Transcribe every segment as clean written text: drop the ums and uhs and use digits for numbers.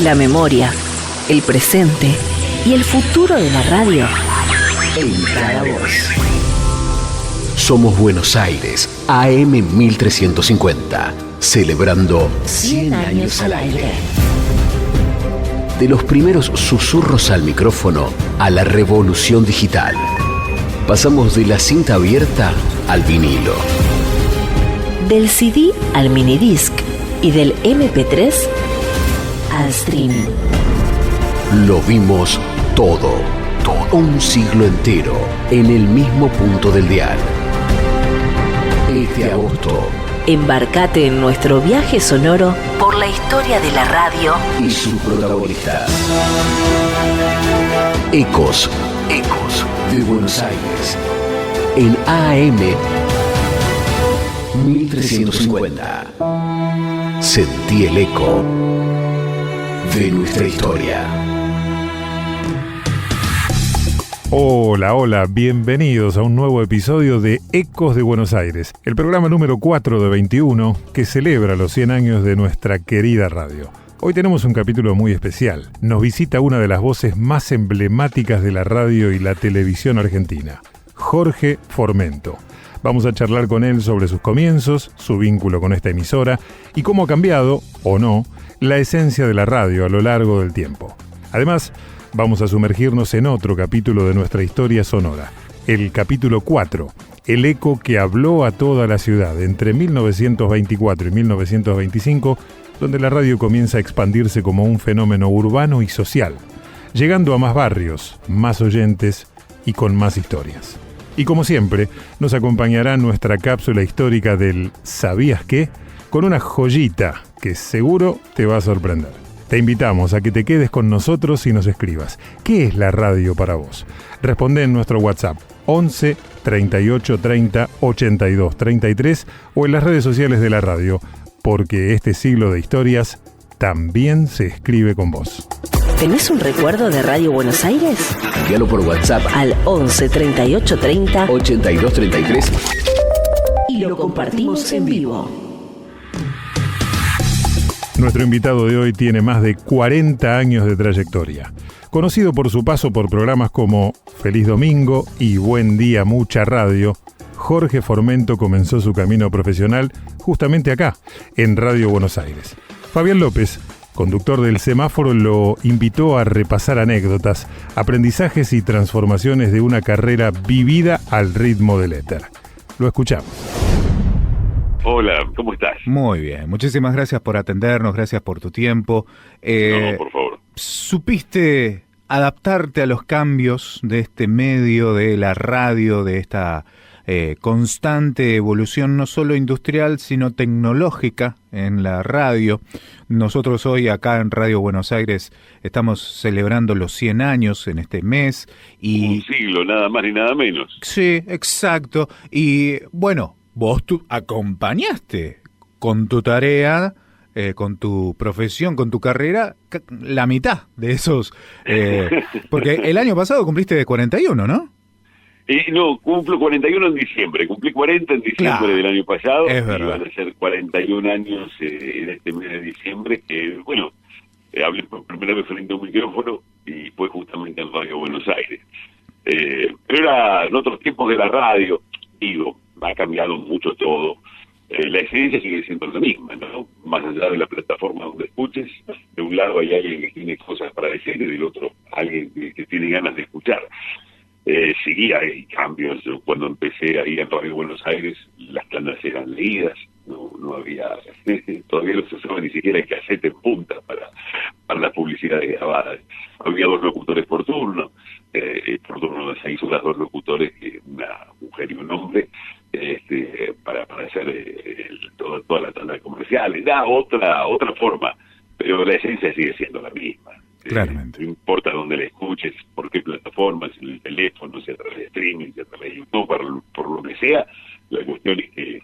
La memoria, el presente y el futuro de la radio en cada voz. Somos Buenos Aires, AM 1350, celebrando 100 años al aire. De los primeros susurros al micrófono a la revolución digital. Pasamos de la cinta abierta al vinilo. Del CD al minidisc y del MP3 al streaming. Lo vimos todo. Un siglo entero en el mismo punto del dial. Este agosto, embarcate en nuestro viaje sonoro por la historia de la radio y sus protagonistas. Ecos de Buenos Aires. En AM 1350. Sentí el eco de nuestra historia. Hola, bienvenidos a un nuevo episodio de Ecos de Buenos Aires, el programa número 4 de 21 que celebra los 100 años de nuestra querida radio. Hoy tenemos un capítulo muy especial. Nos visita una de las voces más emblemáticas de la radio y la televisión argentina, Jorge Formento. Vamos a charlar con él sobre sus comienzos, su vínculo con esta emisora y cómo ha cambiado, o no, la esencia de la radio a lo largo del tiempo. Además, vamos a sumergirnos en otro capítulo de nuestra historia sonora, el capítulo 4, el eco que habló a toda la ciudad entre 1924 y 1925, donde la radio comienza a expandirse como un fenómeno urbano y social, llegando a más barrios, más oyentes y con más historias. Y como siempre, nos acompañará nuestra cápsula histórica del ¿Sabías qué? Con una joyita que seguro te va a sorprender. Te invitamos a que te quedes con nosotros y nos escribas. ¿Qué es la radio para vos? Responde en nuestro WhatsApp 11 38 30 82 33 o en las redes sociales de la radio, porque este siglo de historias también se escribe con vos. ¿Tenés un recuerdo de Radio Buenos Aires? Envíalo por WhatsApp al 11 38 30 82 33 y lo compartimos en vivo. Nuestro invitado de hoy tiene más de 40 años de trayectoria. Conocido por su paso por programas como Feliz Domingo y Buen Día Mucha Radio, Jorge Formento comenzó su camino profesional justamente acá, en Radio Buenos Aires. Fabián López, conductor del Semáforo, lo invitó a repasar anécdotas, aprendizajes y transformaciones de una carrera vivida al ritmo del éter. Lo escuchamos. Hola, ¿cómo estás? Muy bien, muchísimas gracias por atendernos, gracias por tu tiempo. No, por favor. ¿Supiste adaptarte a los cambios de este medio, de la radio, de esta constante evolución no solo industrial, sino tecnológica en la radio? Nosotros hoy acá en Radio Buenos Aires estamos celebrando los 100 años en este mes. Un siglo, nada más ni nada menos. Sí, exacto. Y bueno, vos acompañaste con tu tarea, con tu profesión, con tu carrera, la mitad de esos. Porque el año pasado cumpliste 41, ¿no? No, cumplo 41 en diciembre. Cumplí 40 en diciembre del año pasado. Es verdad. Y van a ser 41 años en este mes de diciembre. Que, bueno, hablé por primera vez frente a un micrófono y fue justamente en Radio Buenos Aires. Pero era en otros tiempos de la radio, digo, ha cambiado mucho todo. La esencia sigue siendo la misma, ¿no? Más allá de la plataforma donde escuches, de un lado hay alguien que tiene cosas para decir y del otro alguien que tiene ganas de escuchar. Seguía hay cambios. Yo cuando empecé ahí en Radio Buenos Aires, las planas eran leídas, no había, todavía no se usaba ni siquiera el cassette en punta para las publicidades grabadas. Había 2 locutores por turno de 6 horas, 2 locutores, una mujer y un hombre, para hacer toda la tanda comercial. Da otra forma, pero la esencia sigue siendo la misma. Claramente. No importa dónde la escuches, por qué plataformas, en el teléfono, si a través de streaming, si a través de YouTube, por lo que sea, la cuestión es que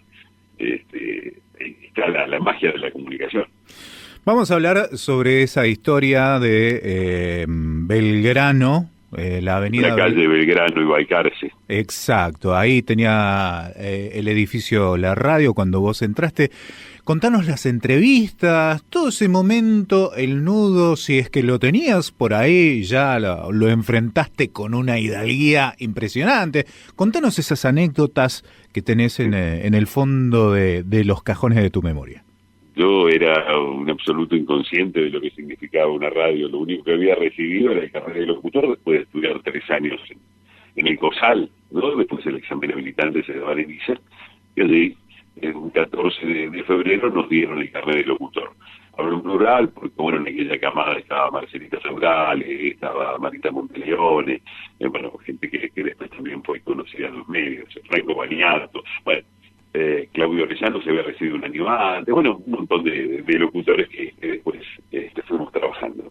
está la magia de la comunicación. Vamos a hablar sobre esa historia de Belgrano la avenida... La calle Belgrano y Balcarce. Exacto, ahí tenía el edificio La Radio cuando vos entraste. Contanos las entrevistas, todo ese momento, el nudo, si es que lo tenías por ahí, ya lo enfrentaste con una hidalguía impresionante. Contanos esas anécdotas que tenés en el fondo de los cajones de tu memoria. Yo era un absoluto inconsciente de lo que significaba una radio. Lo único que había recibido era el carnet de locutor después de estudiar 3 años en el COSAL, ¿no? Después el examen habilitante se daba en INICER, y allí, el 14 de febrero, nos dieron el carnet de locutor. Hablo en plural, porque bueno, en aquella camada estaba Marcelita Saurales, estaba Marita Monteleone, bueno, gente que después también fue conocida en los medios, Franco Baniato, bueno, Claudio Orellano se había recibido un año antes, bueno, un montón de locutores que después fuimos trabajando.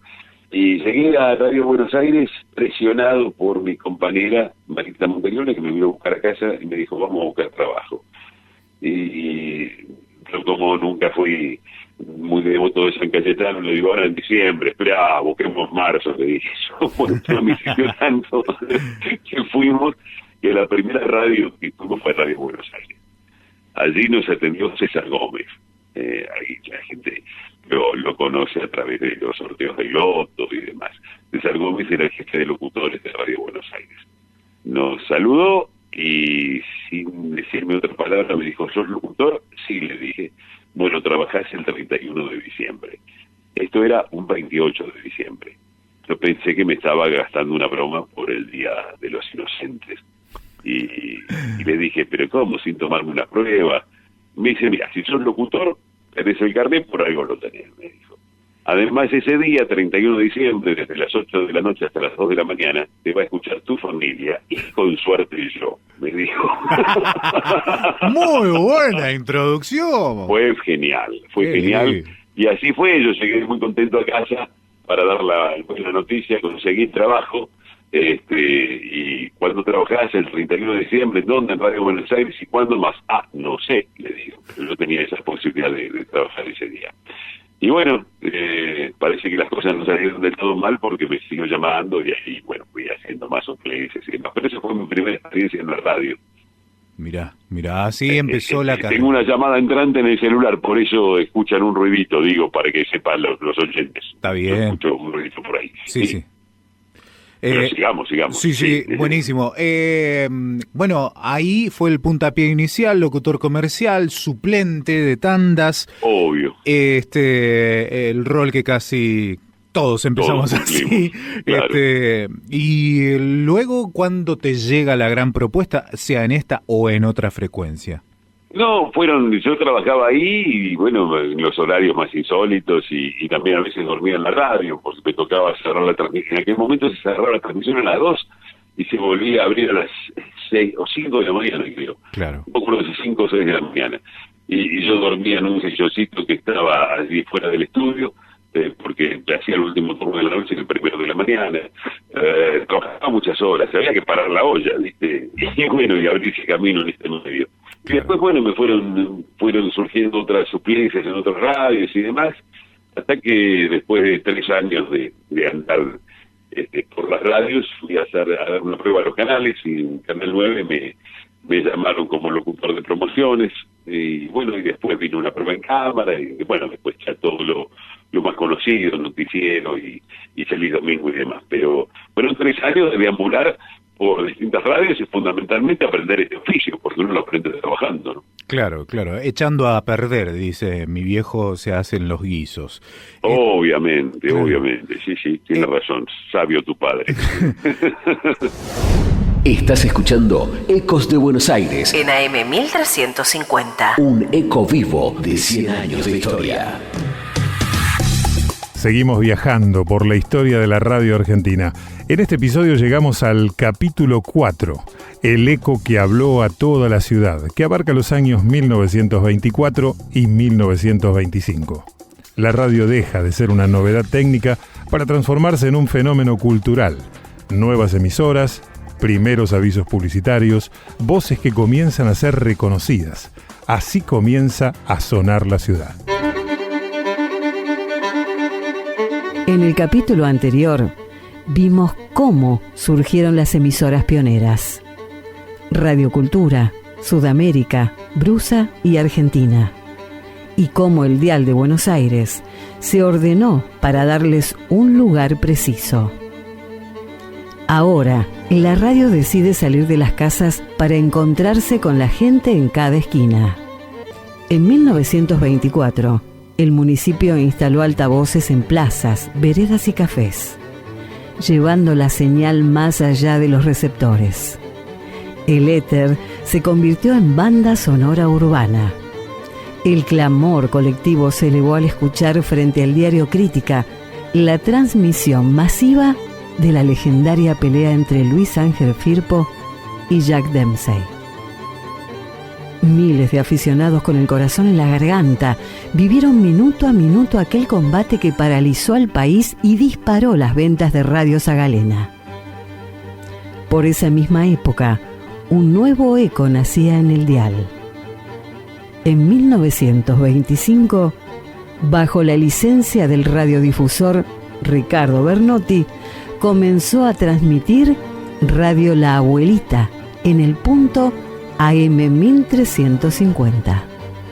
Y llegué a Radio Buenos Aires presionado por mi compañera Marita Monteleone, que me vino a buscar a casa y me dijo, vamos a buscar trabajo. Y yo, como nunca fui muy devoto de San Cayetano, le digo, ahora en diciembre, espera, busquemos marzo, le dije yo. Bueno, pero me insistió tanto que fuimos, que la primera radio que fuimos fue Radio Buenos Aires. Allí nos atendió César Gómez. Ahí la gente lo conoce a través de los sorteos de Loto y demás. César Gómez era el jefe de locutores de Radio Buenos Aires. Nos saludó y sin decirme otra palabra me dijo, ¿sos locutor? Sí, le dije. Bueno, trabajás el 31 de diciembre. Esto era un 28 de diciembre. Yo pensé que me estaba gastando una broma por el Día de los Inocentes. Y le dije, ¿pero cómo? Sin tomarme una prueba. Me dice, mira, si sos locutor, tenés el carnet, por algo lo tenés, me dijo. Además, ese día, 31 de diciembre, desde las 8 de la noche hasta las 2 de la mañana, te va a escuchar tu familia y con suerte yo, me dijo. Muy buena introducción. Fue genial, fue genial. Y así fue, yo llegué muy contento a casa para dar la buena noticia, conseguí trabajo. Y cuando trabajás el 31 de diciembre, ¿dónde? En Radio Buenos Aires. ¿Y cuándo más? No sé, le digo, pero yo tenía esa posibilidad de trabajar ese día. Y bueno, parece que las cosas no salieron del todo mal porque me siguió llamando y ahí, bueno, fui haciendo más plays y demás. Pero esa fue mi primera experiencia en la radio. Mirá, así empezó la carrera. Tengo una llamada entrante en el celular, por eso escuchan un ruidito, digo, para que sepan los oyentes. Está bien. Yo escucho un ruidito por ahí. Sí. Pero sigamos. Sí, buenísimo. Bueno, ahí fue el puntapié inicial, locutor comercial, suplente de tandas. Obvio. El rol que casi todos empezamos así. Claro. Y luego, ¿cuándo te llega la gran propuesta, sea en esta o en otra frecuencia? No, yo trabajaba ahí y bueno, en los horarios más insólitos y también a veces dormía en la radio porque me tocaba cerrar la transmisión. En aquel momento se cerraba la transmisión a las 2 y se volvía a abrir a las 6 o 5 de la mañana, creo. Claro. Un poco de 5 o 6 de la mañana. Y yo dormía en un silloncito que estaba allí fuera del estudio porque hacía el último turno de la noche y el primero de la mañana. Trabajaba muchas horas, había que parar la olla, ¿viste? Y bueno, y abrirse camino en este medio. Y después, bueno, me fueron surgiendo otras suplencias en otras radios y demás, hasta que después de 3 años de andar por las radios, fui a dar una prueba a los canales, y en Canal 9 me llamaron como locutor de promociones, y bueno, y después vino una prueba en cámara, y bueno, después ya todo lo más conocido, noticiero y Feliz Domingo y demás. Pero fueron 3 años de deambular por distintas radios y fundamentalmente aprender este oficio, porque uno lo aprende trabajando, ¿no? Claro, echando a perder, dice mi viejo, se hacen los guisos. Obviamente, sí, tiene razón, sabio tu padre. Estás escuchando Ecos de Buenos Aires En AM 1350. Un eco vivo de 100 años de historia. Seguimos viajando por la historia de la radio argentina. En este episodio llegamos al capítulo 4, el eco que habló a toda la ciudad, que abarca los años 1924 y 1925. La radio deja de ser una novedad técnica para transformarse en un fenómeno cultural. Nuevas emisoras, primeros avisos publicitarios, voces que comienzan a ser reconocidas. Así comienza a sonar la ciudad. En el capítulo anterior, vimos cómo surgieron las emisoras pioneras. Radio Cultura, Sudamérica, Brusa y Argentina. Y cómo el dial de Buenos Aires se ordenó para darles un lugar preciso. Ahora, la radio decide salir de las casas para encontrarse con la gente en cada esquina. En 1924, el municipio instaló altavoces en plazas, veredas y cafés, llevando la señal más allá de los receptores. El éter se convirtió en banda sonora urbana. El clamor colectivo se elevó al escuchar frente al diario Crítica la transmisión masiva de la legendaria pelea entre Luis Ángel Firpo y Jack Dempsey. Miles de aficionados con el corazón en la garganta vivieron minuto a minuto aquel combate que paralizó al país y disparó las ventas de radios a galena. Por esa misma época, un nuevo eco nacía en el dial. En 1925, bajo la licencia del radiodifusor Ricardo Bernotti, comenzó a transmitir Radio La Abuelita en el punto AM 1350.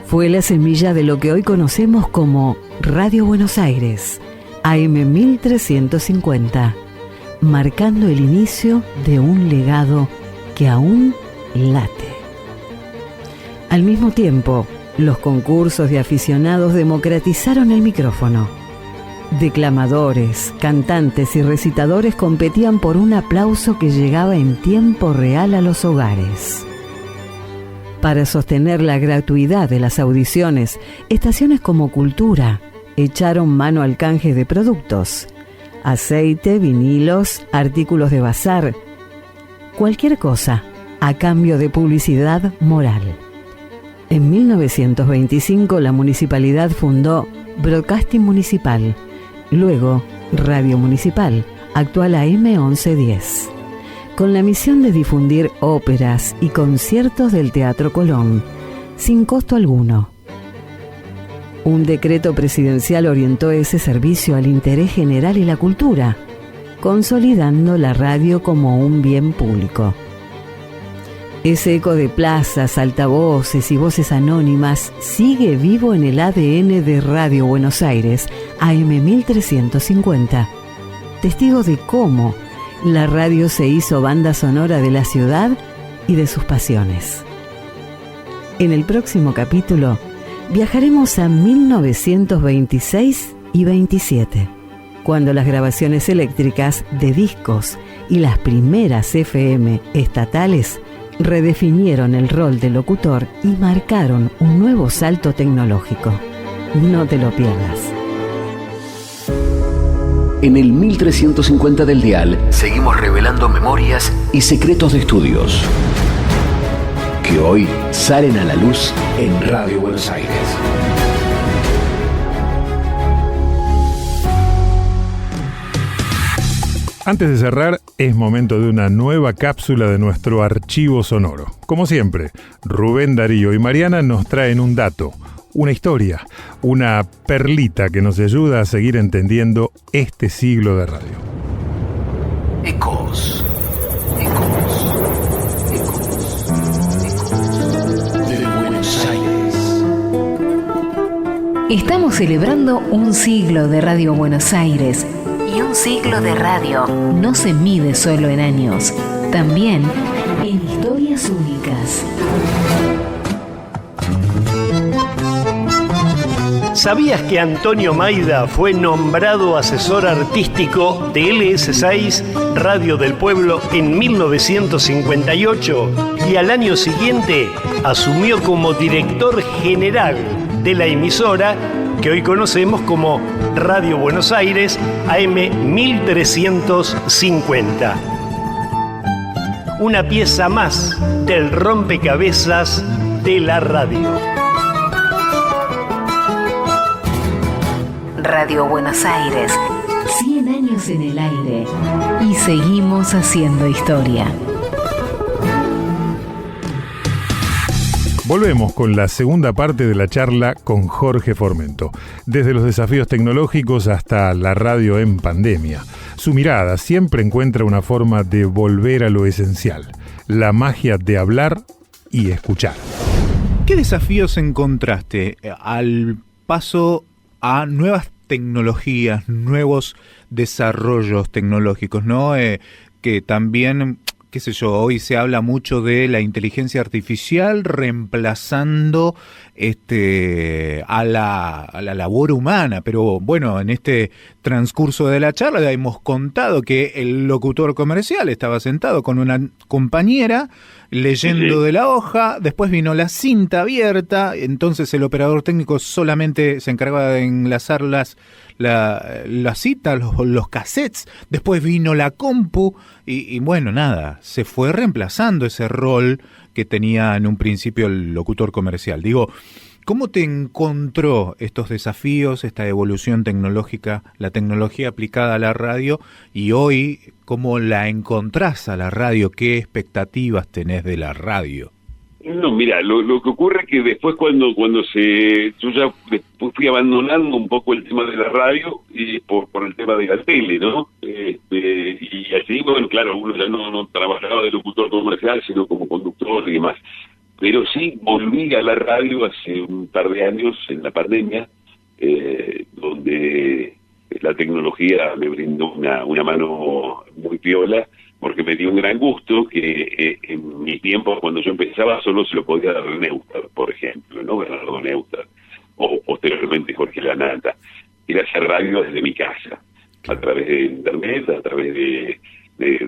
Fue la semilla de lo que hoy conocemos como Radio Buenos Aires, AM 1350, marcando el inicio de un legado que aún late. Al mismo tiempo, los concursos de aficionados democratizaron el micrófono. Declamadores, cantantes y recitadores competían por un aplauso que llegaba en tiempo real a los hogares. Para sostener la gratuidad de las audiciones, estaciones como Cultura echaron mano al canje de productos: aceite, vinilos, artículos de bazar, cualquier cosa a cambio de publicidad moral. En 1925 la municipalidad fundó Broadcasting Municipal, luego Radio Municipal, actual AM 1110, con la misión de difundir óperas y conciertos del Teatro Colón, sin costo alguno. Un decreto presidencial orientó ese servicio al interés general y la cultura, consolidando la radio como un bien público. Ese eco de plazas, altavoces y voces anónimas sigue vivo en el ADN de Radio Buenos Aires, AM 1350, testigo de cómo la radio se hizo banda sonora de la ciudad y de sus pasiones. En el próximo capítulo viajaremos a 1926 y 27, cuando las grabaciones eléctricas de discos y las primeras FM estatales redefinieron el rol del locutor y marcaron un nuevo salto tecnológico. No te lo pierdas. En el 1350 del dial seguimos revelando memorias y secretos de estudios que hoy salen a la luz en Radio Buenos Aires. Antes de cerrar, es momento de una nueva cápsula de nuestro archivo sonoro. Como siempre, Rubén Darío y Mariana nos traen un dato, una historia, una perlita que nos ayuda a seguir entendiendo este siglo de radio. Ecos. Ecos. Ecos. Ecos. De Buenos Aires. Estamos celebrando un siglo de Radio Buenos Aires. Y un siglo de radio no se mide solo en años, también en historias únicas. ¿Sabías que Antonio Maida fue nombrado asesor artístico de LS6 Radio del Pueblo en 1958 y al año siguiente asumió como director general de la emisora que hoy conocemos como Radio Buenos Aires AM 1350? Una pieza más del rompecabezas de la radio. Radio Buenos Aires, 100 años en el aire y seguimos haciendo historia. Volvemos con la segunda parte de la charla con Jorge Formento. Desde los desafíos tecnológicos hasta la radio en pandemia. Su mirada siempre encuentra una forma de volver a lo esencial, la magia de hablar y escuchar. ¿Qué desafíos encontraste al paso a nuevas tecnologías, nuevos desarrollos tecnológicos, ¿no? Que también, qué sé yo, hoy se habla mucho de la inteligencia artificial reemplazando a la labor humana, pero bueno, en este transcurso de la charla hemos contado que el locutor comercial estaba sentado con una compañera leyendo de la hoja, después vino la cinta abierta, entonces el operador técnico solamente se encargaba de enlazar las citas, los cassettes, después vino la compu y bueno, nada, se fue reemplazando ese rol que tenía en un principio el locutor comercial. Digo, ¿cómo te encontró estos desafíos, esta evolución tecnológica, la tecnología aplicada a la radio, y hoy cómo la encontrás a la radio? ¿Qué expectativas tenés de la radio? No, mira, lo que ocurre es que después cuando yo ya después fui abandonando un poco el tema de la radio y por el tema de la tele, ¿no? Y así, bueno, claro, uno ya no trabajaba de locutor comercial, sino como conductor y demás. Pero sí volví a la radio hace un par de años en la pandemia, donde la tecnología me brindó una mano muy piola, porque me dio un gran gusto que en mi tiempo, cuando yo empezaba, solo se lo podía dar Neustadt, por ejemplo, ¿no? Bernardo Neustadt, o posteriormente Jorge Lanata. Era hacer radio desde mi casa, a través de internet, a través de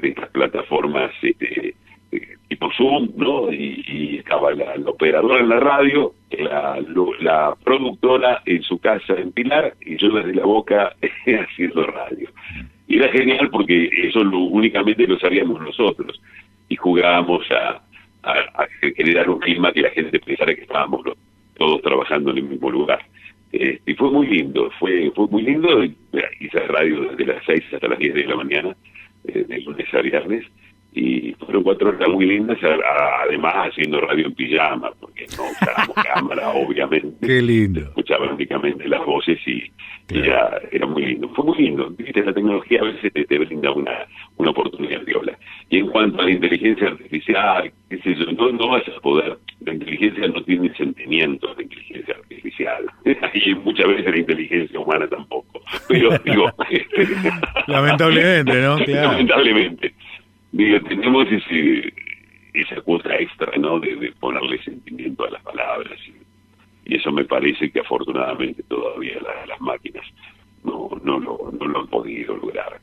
estas plataformas tipo Zoom, ¿no? Y estaba la operadora en la radio, la productora en su casa en Pilar, y yo desde la boca haciendo radio. Y era genial porque eso únicamente lo sabíamos nosotros, y jugábamos a generar un clima que la gente pensara que estábamos todos trabajando en el mismo lugar. Y fue muy lindo, fue muy lindo. Hice radio desde las 6 hasta las 10 de la mañana, de lunes a viernes, y fueron 4 horas muy lindas, además haciendo radio en pijama, porque no usábamos cámara, obviamente. Qué lindo. Escuchaba únicamente las voces y era muy lindo. Fue muy lindo. ¿Viste? La tecnología a veces te brinda una oportunidad viola. Y en cuanto a la inteligencia artificial, qué sé yo, no vas a poder. La inteligencia no tiene sentimientos de inteligencia artificial. Y muchas veces la inteligencia humana tampoco. Pero digo... Lamentablemente, ¿no? Claro. Lamentablemente. Digo, tenemos esa cuota extra, ¿no? De ponerle sentimiento a las palabras, y eso me parece que afortunadamente todavía las máquinas no lo han podido lograr,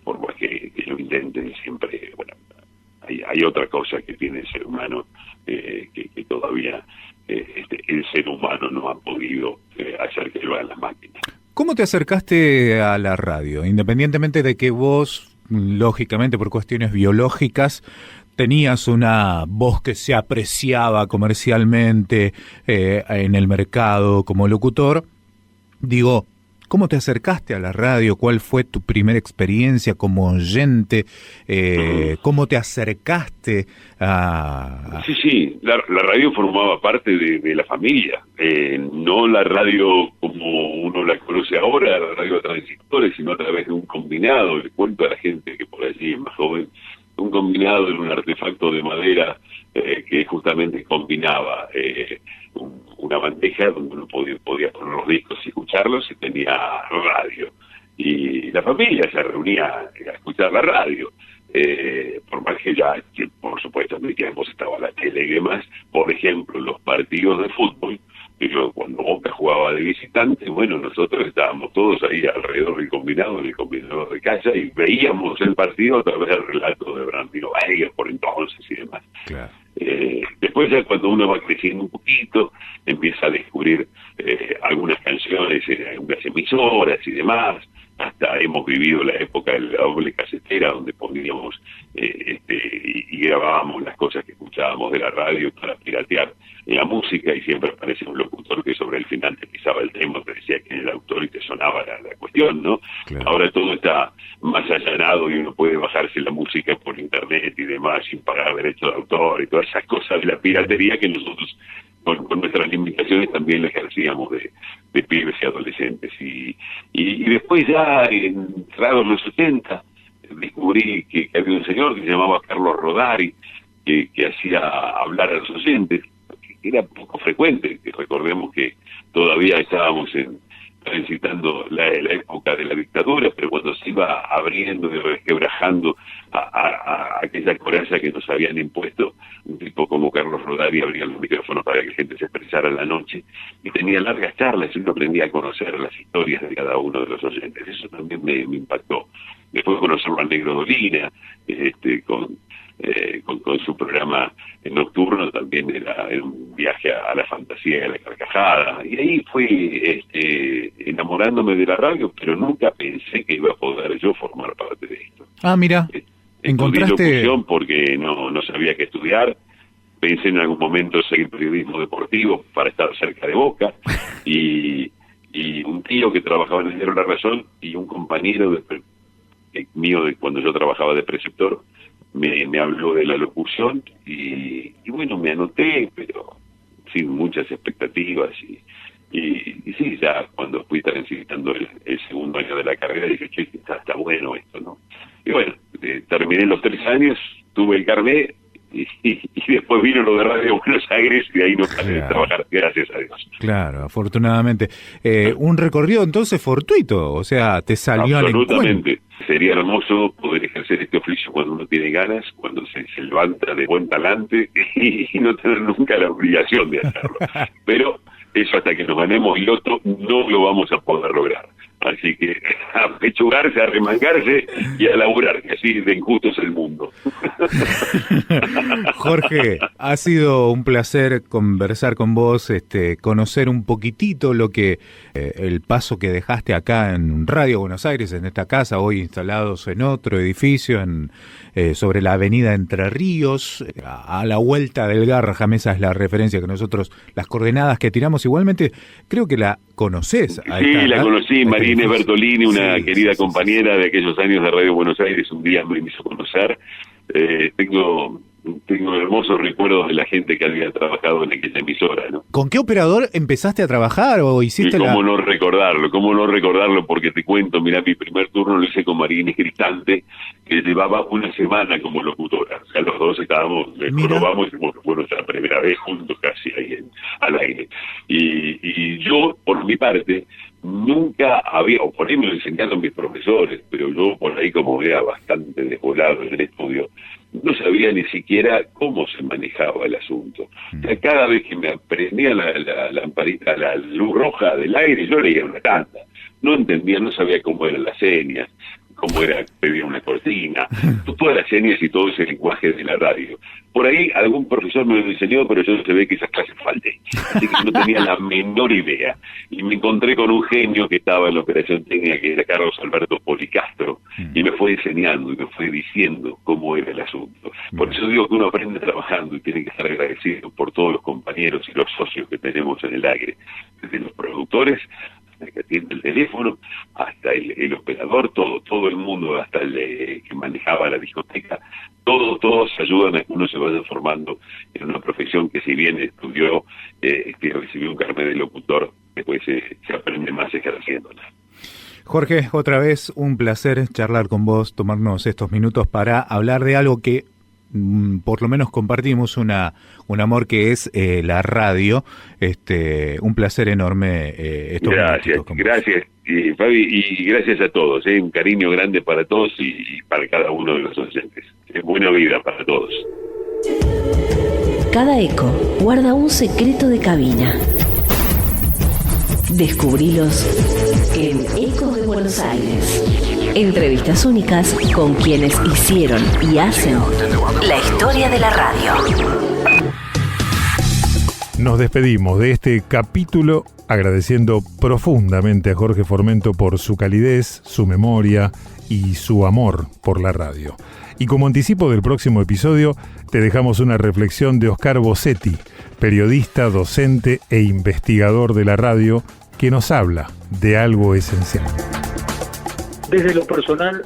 por más que lo intenten. Siempre, bueno, hay otra cosa que tiene el ser humano, que todavía el ser humano no ha podido hacer que lo hagan las máquinas. ¿Cómo te acercaste a la radio? Independientemente de que vos, lógicamente por cuestiones biológicas, tenías una voz que se apreciaba comercialmente en el mercado como locutor. Digo, ¿cómo te acercaste a la radio? ¿Cuál fue tu primera experiencia como oyente? ¿Cómo te acercaste a...? Sí, la radio formaba parte de la familia. No la radio como uno la conoce ahora, la radio a transistores, sino a través de un combinado. Le cuento a la gente que por allí es más joven, un combinado en un artefacto de madera que justamente combinaba una bandeja donde uno podía poner los discos y escucharlos, y tenía radio. Y la familia se reunía a escuchar la radio. Por más que por supuesto, en mi tiempo estaba la tele y demás. Por ejemplo, los partidos de fútbol, cuando Boca jugaba de visitante, bueno, nosotros estábamos todos ahí alrededor del combinado, en el combinado de casa, y veíamos el partido a través del relato de Brandino Veiga por entonces y demás. Claro. Después, ya cuando uno va creciendo un poquito, empieza a descubrir algunas canciones en algunas emisoras y demás. Hasta hemos vivido la época de la doble casetera, donde poníamos y grabábamos las cosas que escuchábamos de la radio para piratear la música, y siempre aparecía un locutor que sobre el final te pisaba el tema, te decía quién era el autor y te sonaba la cuestión, ¿no? Claro. Ahora todo está más allanado y uno puede bajarse la música por internet y demás sin pagar derechos de autor y todas esas cosas de la piratería que nosotros con nuestras limitaciones también la ejercíamos de pibes y adolescentes. Y después ya, entrados los 80, descubrí que había un señor que se llamaba Carlos Rodari, que hacía hablar a los oyentes, que era poco frecuente, que recordemos que todavía estábamos transitando la época de la dictadura, pero cuando se iba abriendo y resquebrajando a aquella coraza que nos habían impuesto, un tipo como Carlos Rodari abría los micrófonos para que la gente se expresara en la noche, y tenía largas charlas y uno aprendía a conocer las historias de cada uno de los oyentes. Eso también me impactó. Después conocerlo a Negro Dolina, con su programa nocturno, también era un viaje a la fantasía y a la carcajada, y ahí fui enamorándome de la radio, pero nunca pensé que iba a poder yo formar parte de esto. Ah, mira, encontraste... Estudié locución porque no sabía qué estudiar. Pensé en algún momento seguir periodismo deportivo para estar cerca de Boca, y un tío que trabajaba en el diario La Razón y un compañero mío de cuando yo trabajaba de preceptor me habló de la locución, y bueno, me anoté, pero sin muchas expectativas, y sí, ya cuando fui transitando el segundo año de la carrera dije, che, está bueno esto, ¿no? Y bueno, terminé los 3 años, tuve el carnet, y después vino lo de Radio Buenos Aires, y ahí no paré de trabajar, gracias a Dios. Claro, afortunadamente. Un recorrido entonces fortuito, o sea, te salió al encuentro. Absolutamente. Sería hermoso poder ejercer este oficio cuando uno tiene ganas, cuando se levanta de buen talante, y no tener nunca la obligación de hacerlo. Pero eso, hasta que nos ganemos el loto, no lo vamos a poder lograr. Así que a pechugarse, a remangarse y a laburar, que así de injusto es el mundo. Jorge, ha sido un placer conversar con vos, conocer un poquitito lo que el paso que dejaste acá en Radio Buenos Aires, en esta casa, hoy instalados en otro edificio, sobre la avenida Entre Ríos, a la vuelta del Garrahan. Esa es la referencia que nosotros, las coordenadas que tiramos. Igualmente, creo que la conocés. Sí, la conocí, Marina Bertolini, una querida compañera de aquellos años de Radio Buenos Aires, un día me hizo conocer. Tengo hermosos recuerdos de la gente que había trabajado en aquella emisora, ¿no? ¿Con qué operador empezaste a trabajar o hiciste cómo no recordarlo, porque te cuento, mirá, mi primer turno lo hice con María Cristante, que llevaba una semana como locutora. O sea, los dos estábamos, probamos, fue nuestra primera vez juntos casi ahí al aire. Y yo, por mi parte, nunca había, o por ahí me lo enseñaron mis profesores, pero yo por ahí, como era bastante desvolado en el estudio, no sabía ni siquiera cómo se manejaba el asunto. O sea, cada vez que me prendía la lamparita, la luz roja del aire, yo leía una tanda. No entendía, no sabía cómo eran las señas, cómo era pedir una cortina, todas las señas y todo ese lenguaje de la radio. Por ahí algún profesor me lo enseñó, pero yo se ve que esas clases falté. Así que no tenía la menor idea. Y me encontré con un genio que estaba en la operación técnica, que era Carlos Alberto Policastro, y me fue enseñando y me fue diciendo cómo era el asunto. Por eso digo que uno aprende trabajando y tiene que estar agradecido por todos los compañeros y los socios que tenemos en el aire, desde los productores, hasta el que atiende el teléfono, hasta el operador, todo el mundo, hasta el que manejaba la discoteca, todos ayudan a que uno se vaya formando en una profesión que, si bien estudió, recibió un carnet de locutor, después se aprende más ejerciéndola. Jorge, otra vez un placer charlar con vos, tomarnos estos minutos para hablar de algo que por lo menos compartimos un amor, que es la radio. Un placer enorme estos minutos con vos. Gracias, Fabi, y gracias a todos. Un cariño grande para todos y para cada uno de los oyentes. Buena vida para todos. Cada eco guarda un secreto de cabina. Descubrilos en Ecos de Buenos Aires. Entrevistas únicas con quienes hicieron y hacen la historia de la radio. Nos despedimos de este capítulo agradeciendo profundamente a Jorge Formento por su calidez, su memoria y su amor por la radio. Y como anticipo del próximo episodio, te dejamos una reflexión de Oscar Bossetti, periodista, docente e investigador de la radio, que nos habla de algo esencial. Desde lo personal,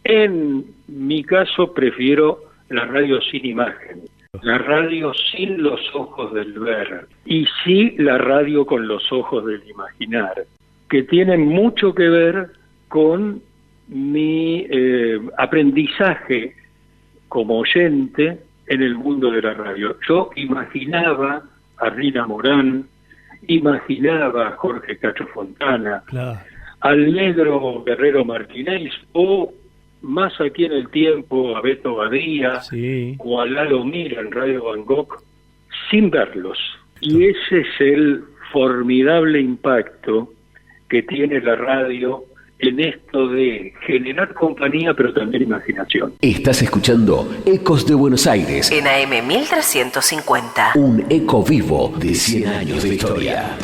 en mi caso prefiero la radio sin imagen. La radio sin los ojos del ver, y sí la radio con los ojos del imaginar, que tienen mucho que ver con mi aprendizaje como oyente en el mundo de la radio. Yo imaginaba a Rina Morán, imaginaba a Jorge Cacho Fontana, Claro. al negro Guerrero Martínez, o más aquí en el tiempo a Beto Badía, Sí. o a Lalo Mira en Radio Bangkok, sin verlos. Y ese es el formidable impacto que tiene la radio en esto de generar compañía, pero también imaginación. Estás escuchando Ecos de Buenos Aires, En AM 1350. un eco vivo de 100 años de historia.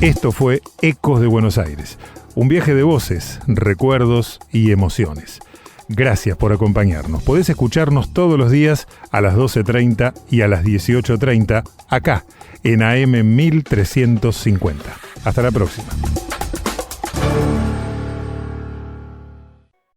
Esto fue Ecos de Buenos Aires, un viaje de voces, recuerdos y emociones. Gracias por acompañarnos. Podés escucharnos todos los días a las 12:30 y a las 18:30 acá en AM 1350. Hasta la próxima.